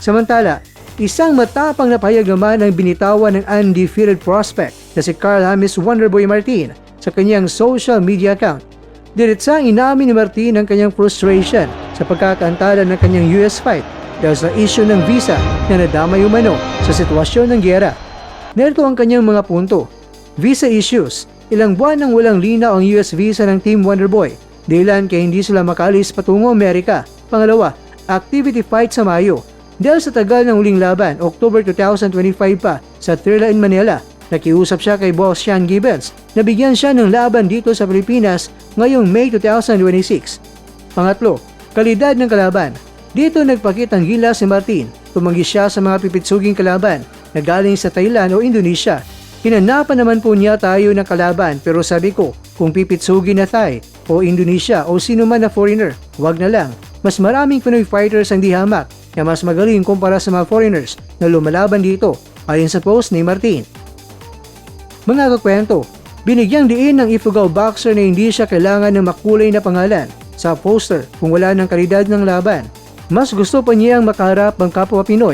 Samantala, isang matapang na pahayag naman ang binitawan ng undefeated prospect na si Carl James Wonderboy Martin sa kanyang social media account. Diretsang inamin ni Martin ang kanyang frustration sa pagkakaantala ng kanyang US fight dahil sa issue ng visa na nadamay umano sa sitwasyon ng giyera. Narito ang kanyang mga punto. Visa issues. Ilang buwan nang walang linaw ang US visa ng Team Wonderboy. Dahilan kaya hindi sila makalis patungo Amerika. Pangalawa, activity fight sa Mayo. Dahil sa tagal ng huling laban, October 2025 pa sa Thrilla in Manila, nakiusap siya kay Boss Sean Gibbons na bigyan siya ng laban dito sa Pilipinas ngayong May 2026. Pangatlo, kalidad ng kalaban. Dito nagpakitang gilas si Martin. Tumanggi siya sa mga pipitsuging kalaban na galing sa Thailand o Indonesia. Hinanapan naman po niya tayo ng kalaban pero sabi ko, kung pipitsugin na Thai o Indonesia o sino man na foreigner, wag na lang. Mas maraming Pinoy fighters ang di hamak na mas magaling kumpara sa mga foreigners na lumalaban dito, ayon sa post ni Martin. Mga kakwento, binigyang diin ng Ifugao boxer na hindi siya kailangan ng makulay na pangalan sa poster kung wala ng kalidad ng laban. Mas gusto pa niyang makaharap ang kapwa Pinoy